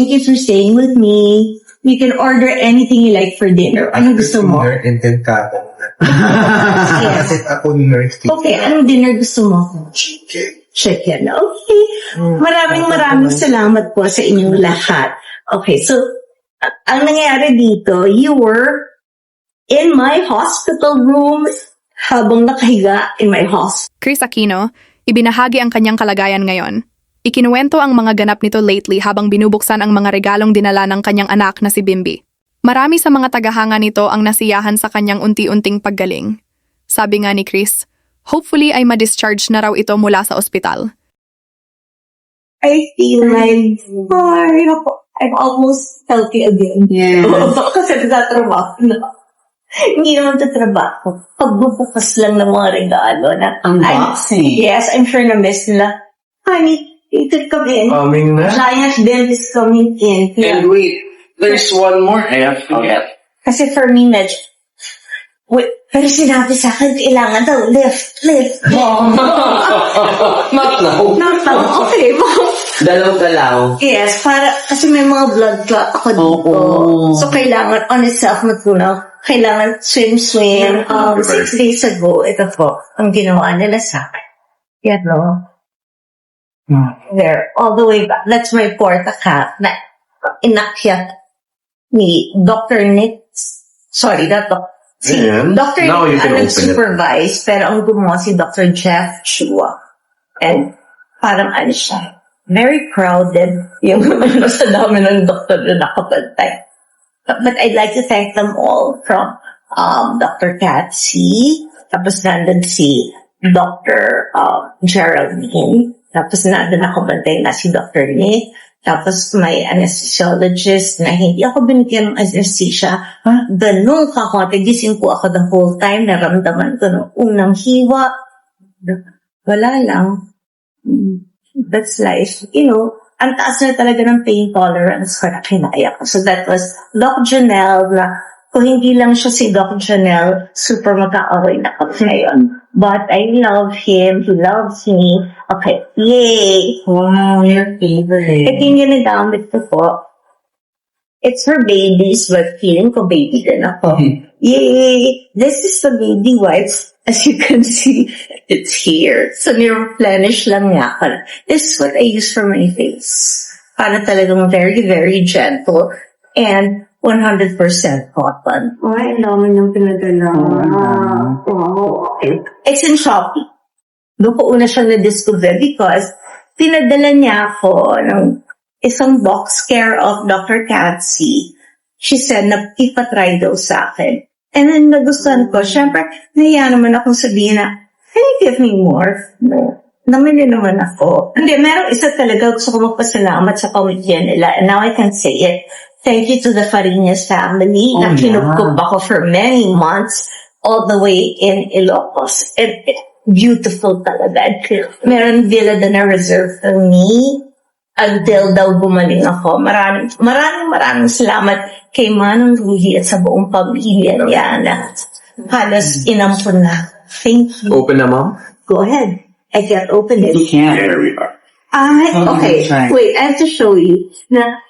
Thank you for staying with me. You can order anything you like for dinner. Anong gusto mo? Dinner and then kapo. Yes. Kasi ako nurse. Okay, anong dinner gusto mo? Chicken. Okay. Maraming salamat po sa inyong lahat. Okay, so, ang nangyayari dito, you were in my hospital room habang nakahiga in my hospital. Chris Aquino, ibinahagi ang kanyang kalagayan ngayon. Ikinuwento ang mga ganap nito lately habang binubuksan ang mga regalong dinala ng kanyang anak na si Bimbi. Marami sa mga tagahanga nito ang nasiyahan sa kanyang unti-unting paggaling. Sabi nga ni Chris, hopefully ay ma-discharge na raw ito mula sa ospital. I feel like, I'm almost healthy again. Yeah. Kasi nagtatrabaho na. Hindi naman tatrabaho. Pagbubukas lang ng mga regalo na. Unboxing. Yes, I'm sure na-miss nila. Honey, you could come in. Coming na. Giant Bill is coming in. And wait, there's one more I have to get. Kasi for me, medyo, wait, pero sinabi sa akin, kailangan daw, lift. Not now. Okay, Dalaw-dalaw. yes, kasi may mga blood clot ako dito. Oo. So, kailangan, on itself, kailangan swim. 6 days ago, ito po, ang ginawa nila sa akin. Yan, no? There, all the way back. That's my porta-cat na inakyat ni Dr. Nick. Sorry, not Dr. And Dr. now you Nick can ang open it. nag-supervise, pero ang gumawa si Dr. Jeff Chua. And parang siya, very crowded yung sa dami ng doktor na nakapantay. But I'd like to thank them all from Dr. Patsy, tapos nandun si Dr. Geraldine, tapos nandun nakabantay na si Dr. Nick, tapos may anesthesiologist na hindi ako binigyan ng anesthesia. Ganun kakote, gising po ako the whole time, naramdaman ko ng unang hiwa. Wala lang. That's life. Ang taas na talaga ng pain tolerance ko na kinaya ko. So that was Doc Janelle na kung hindi lang siya si Doc Janelle, super magkaaway na kami ngayon. But I love him. He loves me. Okay. Yay! Wow, your favorite. Ito yung ginagamit ko po. It's for babies, but feeling ko baby din ako. Yay! This is the baby wipes. As you can see, it's here. So, ni-replenish lang niya ako. This is what I use for my face. Para talagang very, very gentle and 100% cotton. Ay, ang dami niyang pinadala. Wow. It's in Shopee. Doon ko una siya na-discover because pinadala niya ako ng isang box care of Dr. Patsy. She said na ipatry daw sa akin. And then nagustuhan ko, syempre, nahiya naman akong sabihin na, can you give me more? No. Namili naman ako. Hindi, merong isa talaga gusto ko magpasalamat sa pamilya nila. And now I can say it. Thank you to the Fariñas family na kinupkup ako for many months all the way in Ilocos. And beautiful talaga. Meron villa na reserve for me until daw gumaling ako. Maraming salamat kay Manong Rudy at sa buong pamilya niya na halos inampun na. Thank you. Open na, ma'am? Go ahead. I can't open it. You can't. There we are. Okay. Try. Wait, I have to show you na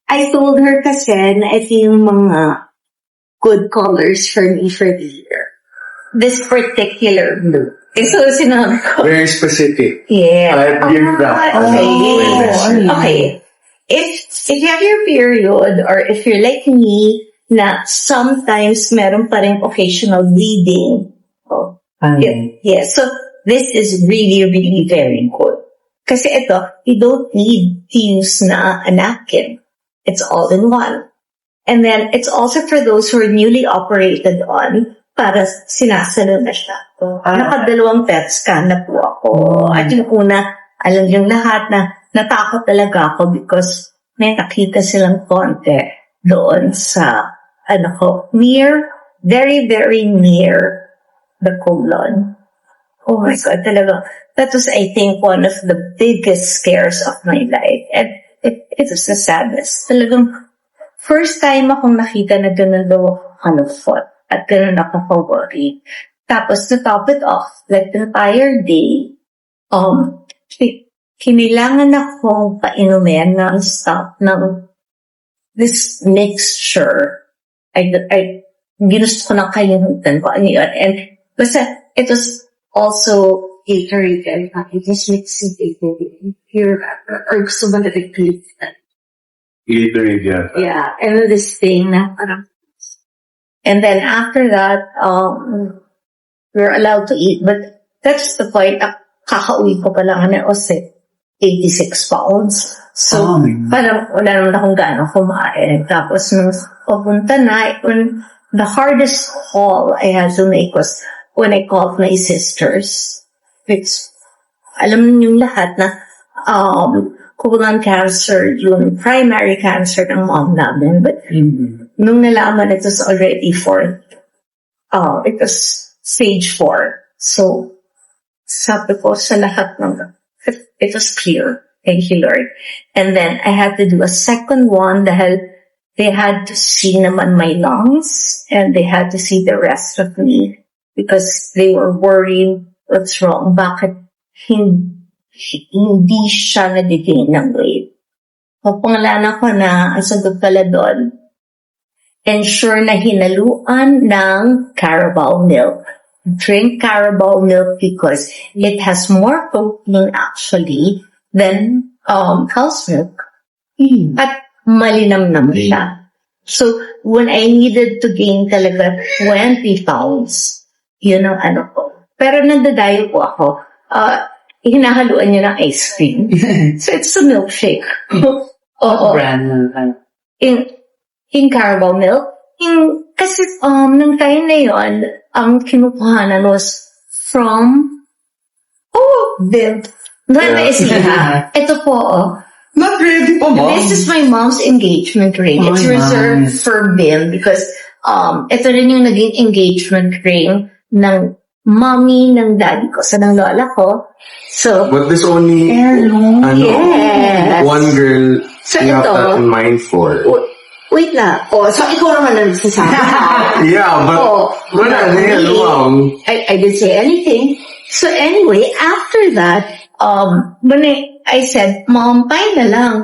I told her kasi na ito yung mga good colors for me for the year. This particular blue. So, sinabi ko. Very specific. Yeah. Dear Doc. Okay. If you have your period or if you're like me na sometimes meron pa rin occasional bleeding. Yeah. So, this is really, really very good. Kasi ito, you don't need to use na a napkin. It's all in one. And then, it's also for those who are newly operated on para sinasalo na siya. Nakadalawang PET scan na po ako. At yung una, alam yung lahat na natakot talaga ako because may nakita silang konti doon sa, very, very near the colon. Oh my God, talaga. That was, I think, one of the biggest scares of my life. And it was the saddest. Talagang, first time akong nakita na gano'n daw foot at gano'n ako worried. Tapos, to top it off, like the entire day, kinilangan akong painumin ng stuff ng this mixture. Ginusto ko na kalimutan ko ano yun. And basta, it was also Gatorade and it was mixing Gatorade. Here, or gusto ba na click Gatorade yan. Yeah, and then this thing na parang, and then after that, we're allowed to eat, but that's the point. Kakauwi ko pa lang, I was 86 pounds. So, parang wala naman akong gano'ng kumain. Tapos, nung papunta na, when the hardest call I had to make was when I called my sisters. Which, alam niyo lahat na, colon cancer, yung primary cancer ng mom namin. But, nung nalaman, it was already it was stage 4. So, sabi ko sa lahat ng, it was clear. Thank you, Lord. And then, I had to do a second one dahil they had to see naman my lungs and they had to see the rest of me because they were worried what's wrong. Bakit hindi siya nag-gain ng weight? Papangalanan ko na, ang sagot pala doon, ensure na hinaluan ng Carabao milk. Drink Carabao milk because it has more protein actually than cow's milk. At malinamnam siya. So, when I needed to gain talaga 20 pounds, yun ang ano ko. Pero nandadayo po ako, hinahaluan niya ng ice cream. So, it's a milkshake. Oo. In Carabao milk. Kasi, nung time na yun, ang kinukuhanan was from, Bill. Nueva Ecija. Ito po, Not ready pa, Mom. This is my mom's engagement ring. It's reserved for Bill because, ito rin yung naging engagement ring ng mommy ng daddy ko, sa ng lola ko. So, But this only, yes. one girl So, you have ito, that in mind for. wait lang. So ikaw naman ang nagsasabi. Yeah, but, wala na yan, lumang. I didn't say anything. So anyway, after that, when I said, Mom, fine na lang.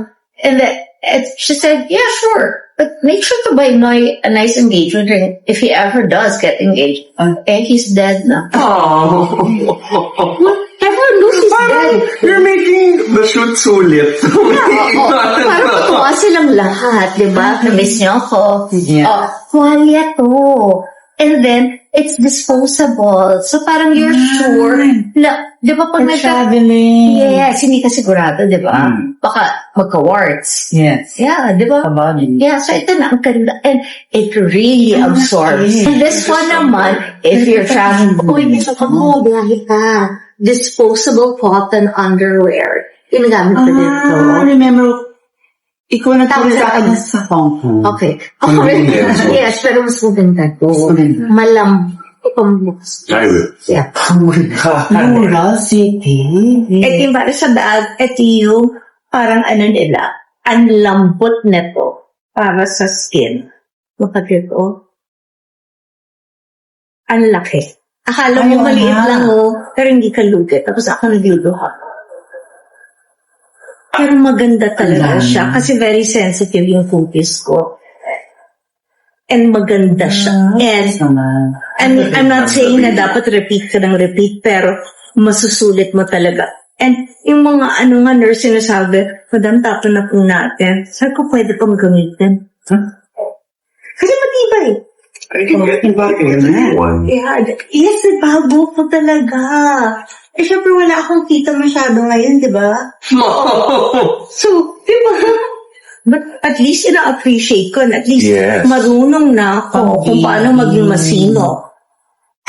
And then, she said, yeah, sure. But make sure to buy a nice engagement ring if he ever does get engaged. And he's dead na. Everyone knows he's dead. You're making the shoot sulit. Parang matuwa silang lahat, di ba? Na-miss niyo ako. Yeah. Kuhalya to. And then, it's disposable. So parang you're sure na, di ba pag Traveling. yes, hindi ka sigurado, di ba? Baka magka-warts. Yes. Yeah, di ba? About it. Yeah, so ito na ang ganda. And it really absorbs. And this one naman, if you're traveling, biyahe ka. Disposable cotton underwear. Ginagamit ko dito. Remember, ikaw na Tapos sa Hong Kong. Okay. Convenience. Yes, pero mas maganda to. Malambot ang books. I will. Yeah. Mura City. Ito yung para sa bag, ito yung parang ano nila, ang lambot nito para sa skin. Makagit ko. Ang laki. Akala mo maliit lang pero hindi ka lugi. Tapos ako nagluluha. Pero maganda talaga siya kasi very sensitive yung cookies ko. And maganda siya. And I'm not saying na dapat repeat ka ng repeat, pero masusulit mo talaga. And yung mga nurse sinasabi, Madam, tapon na po natin. Sabi ko, pwede pang gamitin. Kasi matibay. I can get one. Yeah, yes, bago po talaga. Eh, syempre wala akong kita masyado ngayon, di ba? So, di ba? But at least ina-appreciate ko. At least Yes. marunong na ako kung paano maging masino.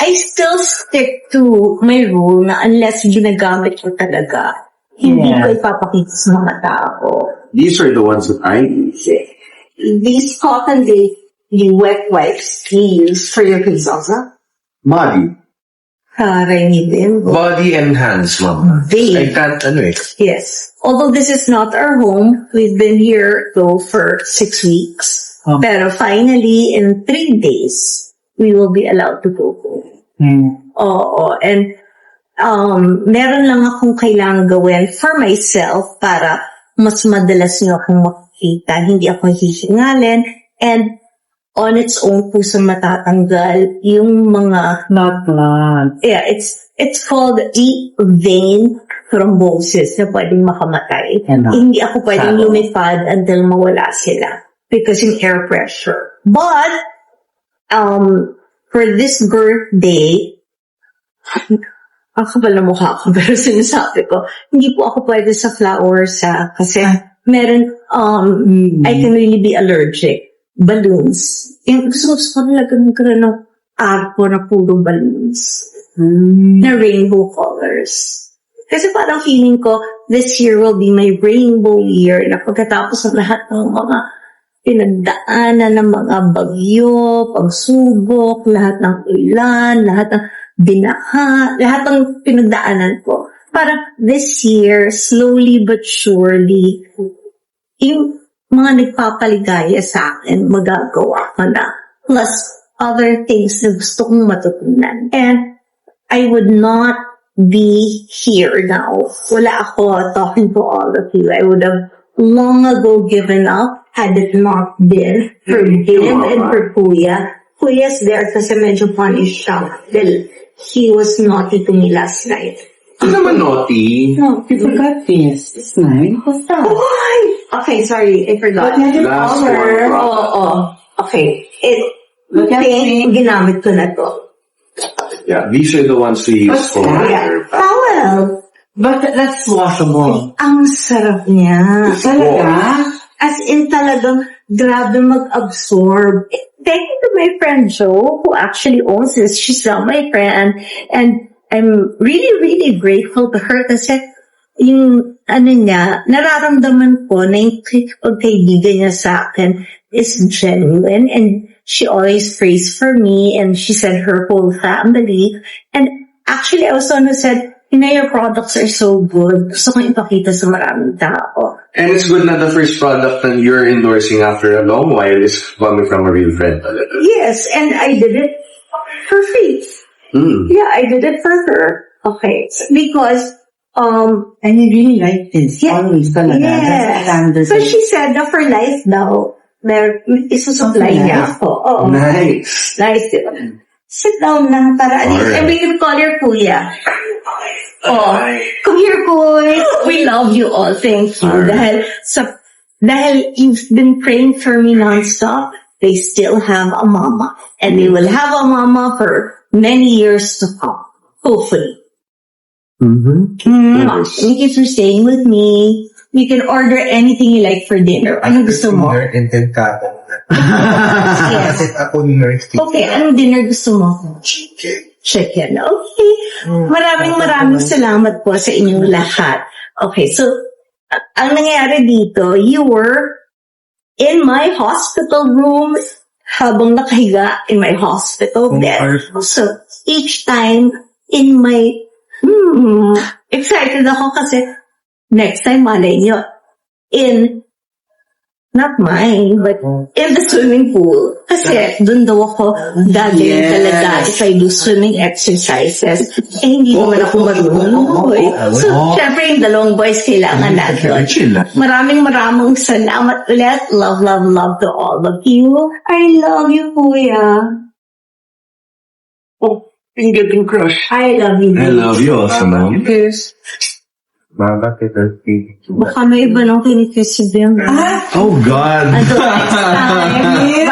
I still stick to my rule na unless ginagamit ko talaga, hindi ko ipapakita sa mga tao. These are the ones that I use. These cotton the wet wipes we use for your results, huh? Body. Haray din. Body and hands, Mom. They. I can't, Yes. Although this is not our home, we've been here though for 6 weeks. Pero finally, in 3 days, we will be allowed to go home. Oo. And meron lang akong kailangan gawin for myself para mas madalas niyo akong makikita. Hindi ako hihingalin. And on its own po sa matatanggal yung mga, Not. yeah, it's called deep vein thrombosis na pwedeng makamatay. Ano? Hindi ako pwedeng Sabo. lumipad until mawala sila because yung air pressure. But, for this birthday, ang kapal na mukha ko, pero sinasabi ko, hindi po ako pwede sa flowers kasi meron, I can really be allergic. Balloons. Yung gusto ko talaga magkaroon ng arpo na puro balloons. Na rainbow colors. Kasi parang feeling ko, this year will be my rainbow year na pagkatapos ng lahat ng mga pinagdaanan ng mga bagyo, pagsubok, lahat ng ulan, lahat ng binaha, lahat ng pinagdaanan ko. Parang this year, slowly but surely, yung mga nagpapaligaya sa akin, magagawa ko na. Plus, other things na gusto kong matutunan. And I would not be here now. Wala ako talking to all of you. I would have long ago given up had it not been for Bim and for Kuya. Kuya's there kasi medyo punished siya. Well, he was naughty to me last night. Ano naman naughty? No, You forgot this. It's nice. what's that? Why? Okay, sorry, I forgot. Last one, bro. Oo. Okay. Look at Okay, ginamit ko na to. Yeah, these are the ones we use What's for that? your Towel. But that's washable. Ang sarap niya. Talaga? As in talagang grabe mag-absorb. Thank you to my friend Jo, who actually owns this. She's not my friend. And I'm really, really grateful to her kasi yung niya, nararamdaman ko na yung pagkaibigan niya sa akin is genuine and she always prays for me and she said her whole family. And actually, I was the one who said, your products are so good. Gusto kong ipakita sa maraming tao. And it's good na the first product that you're endorsing after a long while is coming from a real friend. Yes, and I did it for free. Yeah, I did it for her. Okay. Because, And you really like this. Yeah. Always talaga. That's yes. standard. So she said na for life daw, isusupply For niya life? ako. Oo. Nice. Nice, di ba? Sit down lang para at least, Alright. and we can call your kuya. Oh, come here, kuy. We love you all. Thank you. Alright. Dahil you've been praying for me nonstop, they still have a mama. And they will have a mama for many years to come. Hopefully. Thank you for staying with me. You can order anything you like for dinner. Ano gusto mo? Intent ka. Yes. Ako ni nurse. Okay, anong dinner gusto mo? Chicken. Okay. Maraming salamat po sa inyong lahat. Okay, so, ang nangyayari dito, you were in my hospital room habang nakahiga in my hospital bed. So, each time in my excited ako kasi next time malay nyo not mine, but in the swimming pool. Kasi dun daw ako gagaling talaga if I do swimming exercises. Eh, hindi naman ako marunong. So, syempre yung dalawang boys kailangan natin. Maraming salamat ulit. Love, love, love to all of you. I love you, Kuya. Oh, finger can crush. I love you. I love you also, ma'am. Kiss. Mama, kita. Baka may iba nang kinikiss si Bim. Oh, God. Until next time.